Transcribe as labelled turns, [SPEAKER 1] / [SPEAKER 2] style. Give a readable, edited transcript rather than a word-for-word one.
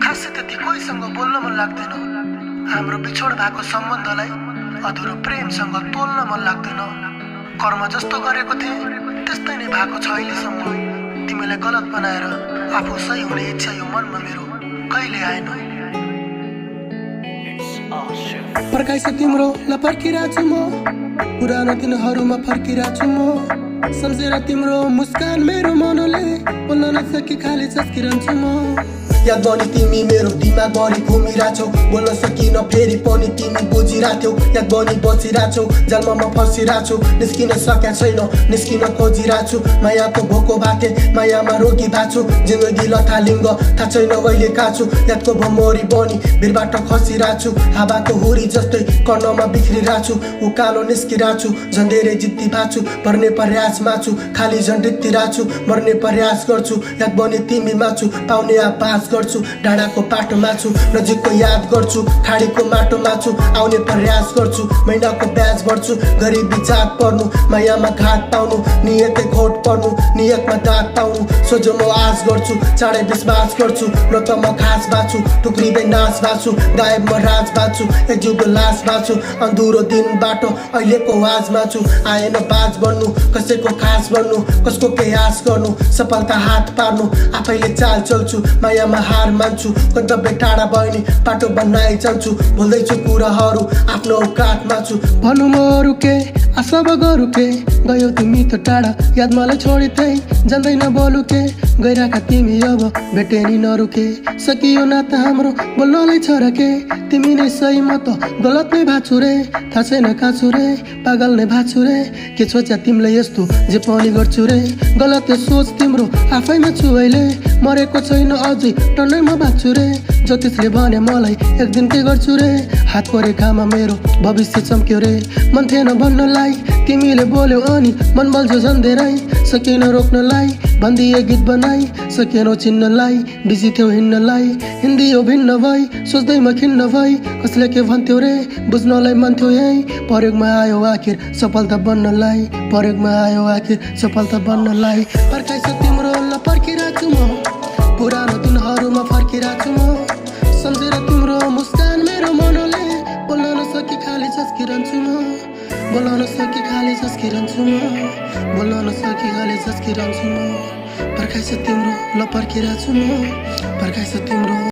[SPEAKER 1] खासै त्यति कोहीसँग बोल्न मन लाग्दैन। हाम्रो बिछोड भएको सम्बन्धलाई अधुरो प्रेमसँग तोल्न मन लाग्दैन। कर्म जस्तो गरेको थिएँ त्यस्तै नै भएको छ अहिलेसम्म। तिमीलाई गलत बनाएर आफू सही हुने इच्छा यो मनमा मेरो कहिले आएन। पर्खाइछ तिम्रो ल पर्खिरहेको छु म, पुरानो दिनहरूमा फर्किरहेको छु म। सम्झेर तिम्रो मुस्कान मेरो मनले बोल्न नसकी खाली चस्किरहन्छु म। याद बनी तिमी मेरो दिमागभरि घुमिरहेछौ, बोल्न सकिन फेरि पनि तिमी बुझिरहेथ्यौ। याद बनी बसिरहेछौ, जालमा म फसिरहेछु, निस्किन सकेको छैन, निस्किन खोजिरहेछु। मायाको भोको बाटे मायामा रोगी भएको छु, जिन्दगी लथालिङ्ग थाहा छैन कहिले काछु। यादको भमरी बनी भिरबाट खसिरहेछु, हावाको हुरी जस्तै कर्णमा बिग्रिरहेछु। उकालो निस्किरहेछु, झन् धेरै जिद्दी भएको छु, पर्ने प्रयासमा छु, खाली झन् रित्तिरहेछु। मर्ने प्रयास गर्छु, याद बनी तिमी माछु, पाउने आभास गर्छु। डाँडाको पाटोमा छु, नजिकको याद गर्छु, खाडीको माटोमा छु, आउने प्रयास गर्छु। महिनाको ब्याज भर्छु, गरिबी जात पर्नु, मायामा घाट पाउनु, नियतै घोट पर्नु, नियतमा दाग पाउनु। सोझो म आश गर्छु, चाँडै विश्वास गर्छु, न त म घाँस बाँच्छु, टुक्रिँदै नाच बाँच्छु, गायब म राज बाँच्छु, एक जिउको लास बाँच्छु। अँधुरो दिन बाटो अहिलेको आजमा छु, आएन बाज बन्नु, कसैको खास बन्नु, कसको केही आश गर्नु, सफलता हात पार्नु। आफैले चाल चल्छु, मायामा हार मान्छु, गन्तव्य टाढा भयो नि बाटो बनाइ जान्छु। बोल्दैछु कुराहरू आफ्नो औकातमा छु, भन्नु म अरू के आशा गरु के। गयौ तिमी त टाढा, याद मलाई छोडी त्यही जान्दैन बोलु के। गइराखा तिमी अब भेटे नि नरुके, सकियो नाता हाम्रो बोल्नलाई छ र के। तिमी नै सही म त गलत नै भाछु रे, थाहा छैन काछु रे, पागल नै भाछु रे। के सोच्या तिमीले यस्तो जे पनि गर्छु रे, गलत सोच तिम्रो आफैमा छु अहिले। मरेको छैन अझै टन्नैमा बाँच्छु रे, ज्योतिषले भने मलाई एक दिन के गर्छु रे। हात परेखामा मेरो भविष्य चम्क्यो रे, मन थिएन भन्नलाई तिमीले बोल्यौ अनि मन बल्झ्यो झन् धेरै। सकिन रोक्नलाई भन्दिए गीत बनाई, सकेनौ चिन्नलाई बिजी थियौ हिँड्नलाई। हिँडियो भिन्न भई सोच्दैमा खिन्न भई, कसले के भन्थ्यो रे बुझ्नलाई मन थियो यही। प्रयोगमा आयो आखिर सफलता बन्नलाई, प्रयोगमा आयो आखिर सफलता बन्नलाई। पर्खाइछ तिम्रो ल पर्खिरहेको छु म, पुरानो दिनहरूमा फर्किरहेको छु म। सम्झेर तिम्रो मुस्कान मेरो मनले बोल्न नसकी खाली झस्किरहन्छु म, बोल्न नसकी खाली झस्किरहन्छु म, बोल्न नसकी खाली झस्किरहन्छु म। पर्खाइछ तिम्रो ल पर्खिरहेको छु म, पर्खाइछ तिम्रो।